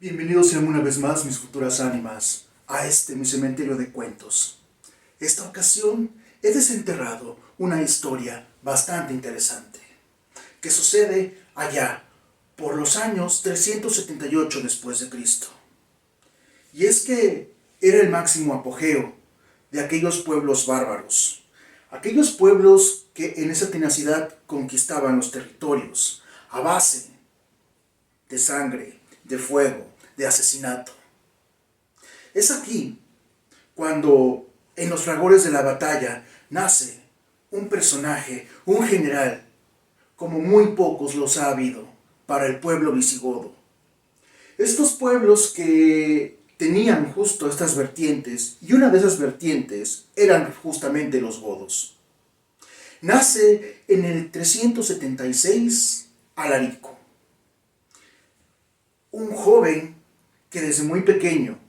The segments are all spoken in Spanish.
Bienvenidos sean una vez más mis futuras ánimas a mi cementerio de cuentos. Esta ocasión he desenterrado una historia bastante interesante que sucede allá por los años 378 después de Cristo. Y es que era el máximo apogeo de aquellos pueblos bárbaros, aquellos pueblos que en esa tenacidad conquistaban los territorios a base de sangre, de fuego, de asesinato. Es aquí cuando en los fragores de la batalla nace un personaje, un general, como muy pocos los ha habido para el pueblo visigodo. Estos pueblos que tenían justo estas vertientes, y una de esas vertientes eran justamente los godos. Nace en el 376 Alarico, un joven que desde muy pequeño,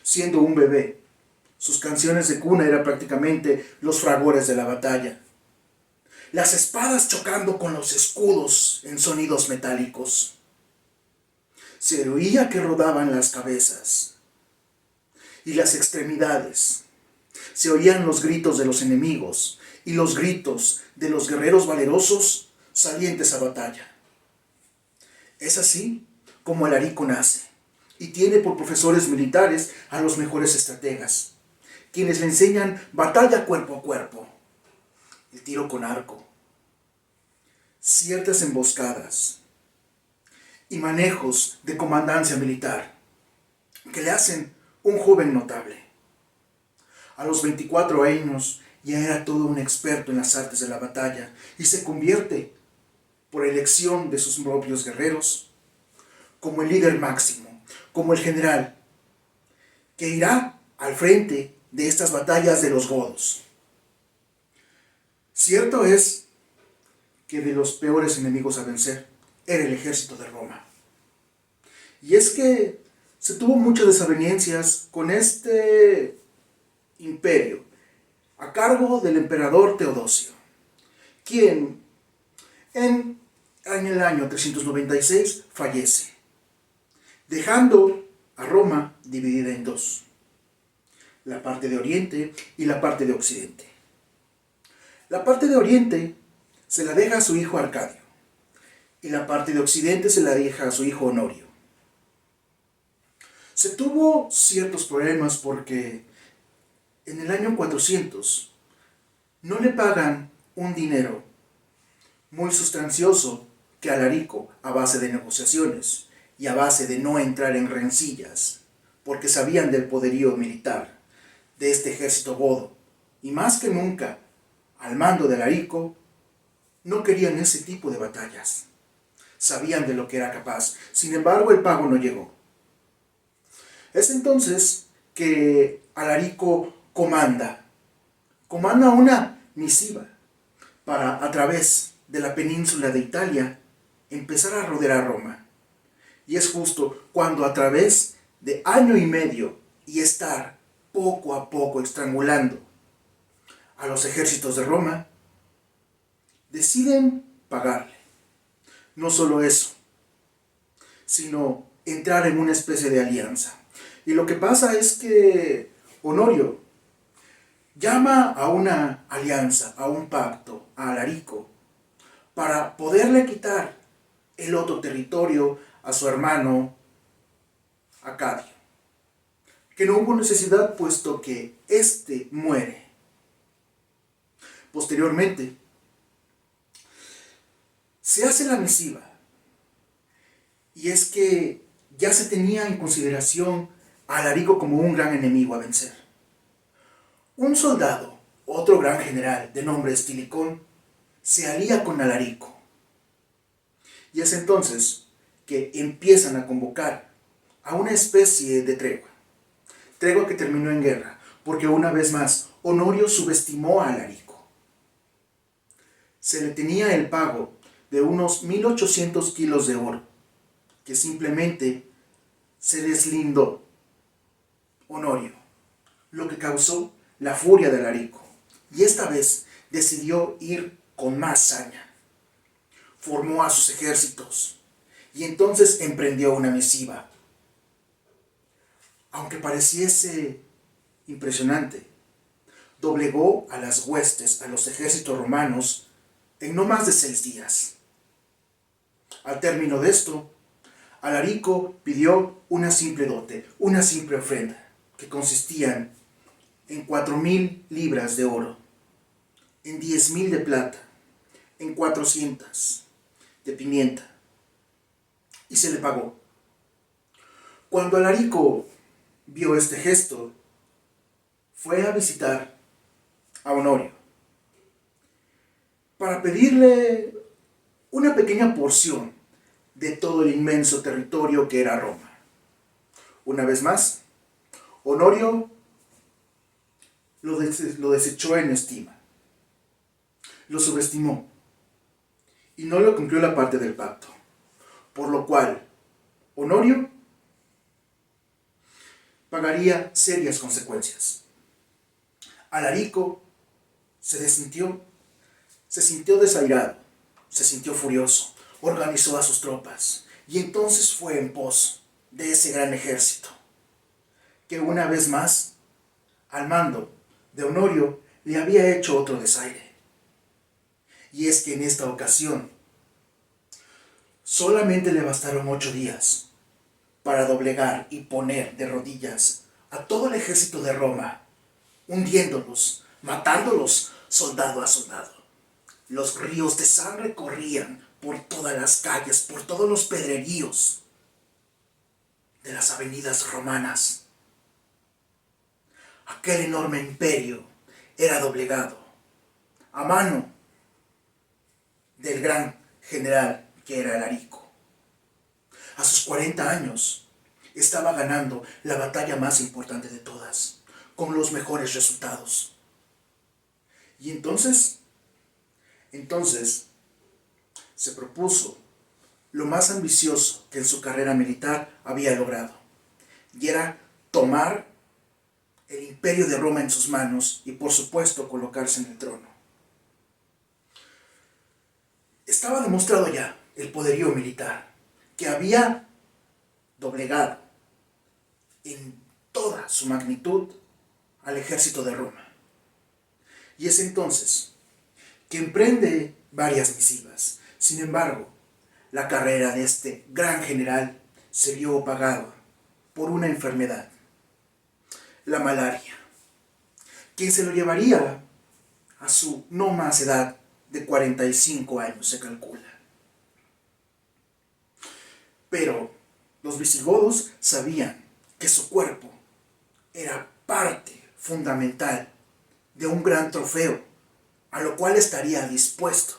siendo un bebé, sus canciones de cuna eran prácticamente los fragores de la batalla. Las espadas chocando con los escudos en sonidos metálicos. Se oía que rodaban las cabezas y las extremidades. Se oían los gritos de los enemigos y los gritos de los guerreros valerosos salientes a batalla. Es así como Alarico nace y tiene por profesores militares a los mejores estrategas, quienes le enseñan batalla cuerpo a cuerpo, el tiro con arco, ciertas emboscadas y manejos de comandancia militar que le hacen un joven notable. A los 24 años ya era todo un experto en las artes de la batalla y se convierte, por elección de sus propios guerreros, como el líder máximo, como el general, que irá al frente de estas batallas de los godos. Cierto es que de los peores enemigos a vencer era el ejército de Roma. Y es que se tuvo muchas desavenencias con este imperio a cargo del emperador Teodosio, quien en el año 396 fallece, dejando a Roma dividida en dos, la parte de Oriente y la parte de Occidente. La parte de Oriente se la deja a su hijo Arcadio, y la parte de Occidente se la deja a su hijo Honorio. Se tuvo ciertos problemas porque en el año 400 no le pagan un dinero muy sustancioso que Alarico, a base de negociaciones y a base de no entrar en rencillas, porque sabían del poderío militar de este ejército godo, y más que nunca, al mando de Alarico, no querían ese tipo de batallas. Sabían de lo que era capaz, sin embargo el pago no llegó. Es entonces que Alarico comanda una misiva para, a través de la península de Italia, empezar a rodear a Roma. Y es justo cuando, a través de año y medio y estar poco a poco estrangulando a los ejércitos de Roma, deciden pagarle. No solo eso, sino entrar en una especie de alianza. Y lo que pasa es que Honorio llama a una alianza, a un pacto, a Alarico, para poderle quitar el otro territorio a su hermano Arcadio, que no hubo necesidad puesto que éste muere. Posteriormente, se hace la misiva, y es que ya se tenía en consideración a Alarico como un gran enemigo a vencer. Un soldado, otro gran general de nombre Estilicón, se alía con Alarico. Y es entonces que empiezan a convocar a una especie de tregua que terminó en guerra, porque una vez más Honorio subestimó a Alarico. Se le tenía el pago de unos 1800 kilos de oro, que simplemente se deslindó Honorio, lo que causó la furia de Alarico, y esta vez decidió ir con más saña. Formó a sus ejércitos y entonces emprendió una misiva. Aunque pareciese impresionante, doblegó a las huestes, a los ejércitos romanos, en no más de 6 días. Al término de esto, Alarico pidió una simple dote, una simple ofrenda, que consistían en 4.000 libras de oro, en 10.000 de plata, en 400 de pimienta, y se le pagó. Cuando Alarico vio este gesto, fue a visitar a Honorio para pedirle una pequeña porción de todo el inmenso territorio que era Roma. Una vez más, Honorio lo desechó en estima, lo subestimó y no le cumplió la parte del pacto, por lo cual Honorio pagaría serias consecuencias. Alarico se sintió desairado, se sintió furioso, organizó a sus tropas y entonces fue en pos de ese gran ejército, que una vez más, al mando de Honorio, le había hecho otro desaire. Y es que en esta ocasión, solamente le bastaron 8 días para doblegar y poner de rodillas a todo el ejército de Roma, hundiéndolos, matándolos soldado a soldado. Los ríos de sangre corrían por todas las calles, por todos los pedreríos de las avenidas romanas. Aquel enorme imperio era doblegado a mano del gran general que era Alarico. A sus 40 años estaba ganando la batalla más importante de todas, con los mejores resultados. Y entonces se propuso lo más ambicioso que en su carrera militar había logrado, y era tomar el imperio de Roma en sus manos y por supuesto colocarse en el trono. Estaba demostrado ya el poderío militar, que había doblegado en toda su magnitud al ejército de Roma. Y es entonces que emprende varias misivas. Sin embargo, la carrera de este gran general se vio opacada por una enfermedad, la malaria, quien se lo llevaría a su no más edad de 45 años, se calcula. Pero los visigodos sabían que su cuerpo era parte fundamental de un gran trofeo, a lo cual estaría dispuesto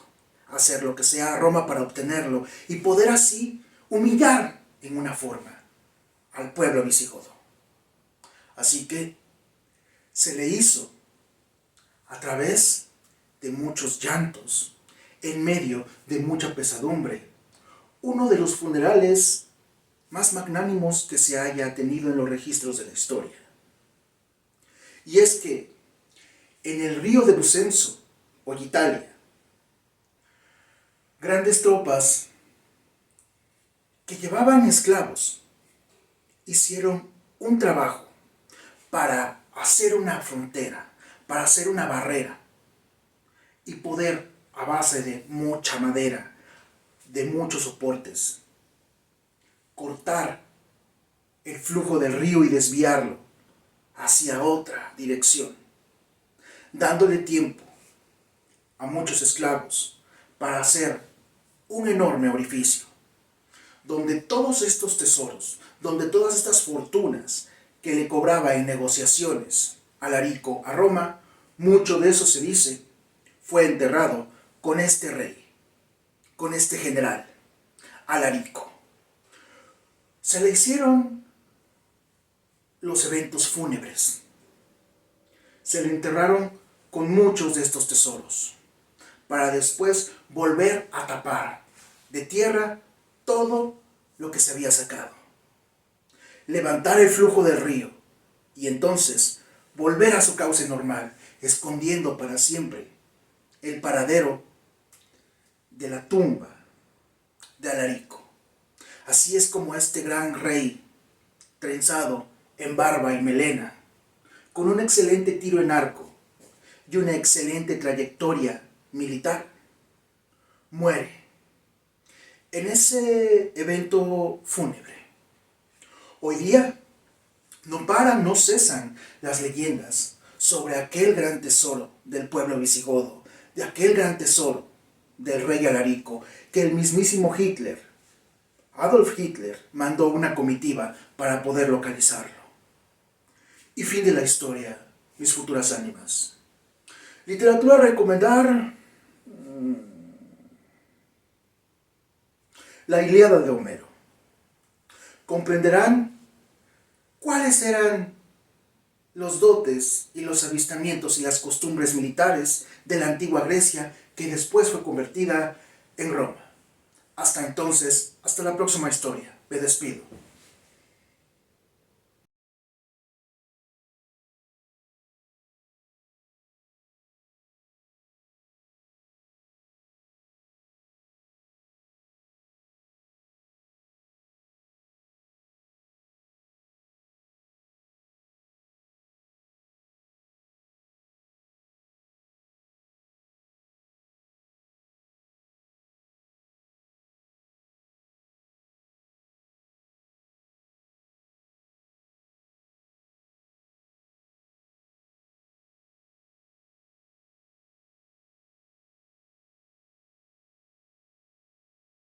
a hacer lo que sea a Roma para obtenerlo y poder así humillar en una forma al pueblo visigodo. Así que se le hizo a través de muchos llantos, en medio de mucha pesadumbre, uno de los funerales más magnánimos que se haya tenido en los registros de la historia. Y es que en el río de Bucenso, o Italia, grandes tropas que llevaban esclavos hicieron un trabajo para hacer una frontera, para hacer una barrera y poder, a base de mucha madera, de muchos soportes, cortar el flujo del río y desviarlo hacia otra dirección, dándole tiempo a muchos esclavos para hacer un enorme orificio, donde todos estos tesoros, donde todas estas fortunas que le cobraba en negociaciones Alarico a Roma, mucho de eso se dice fue enterrado con este rey, con este general, Alarico. Se le hicieron los eventos fúnebres. Se le enterraron con muchos de estos tesoros, para después volver a tapar de tierra todo lo que se había sacado. Levantar el flujo del río y entonces volver a su cauce normal, escondiendo para siempre el paradero de la tumba de Alarico. Así es como este gran rey, trenzado en barba y melena, con un excelente tiro en arco y una excelente trayectoria militar, muere en ese evento fúnebre. Hoy día no cesan las leyendas sobre aquel gran tesoro del pueblo visigodo, de aquel gran tesoro del rey Alarico, que el mismísimo Hitler, Adolf Hitler, mandó una comitiva para poder localizarlo. Y fin de la historia, mis futuras ánimas. Literatura a recomendar: La Ilíada de Homero. Comprenderán cuáles eran los dotes y los avistamientos y las costumbres militares de la antigua Grecia, que después fue convertida en Roma. Hasta entonces, hasta la próxima historia. Me despido.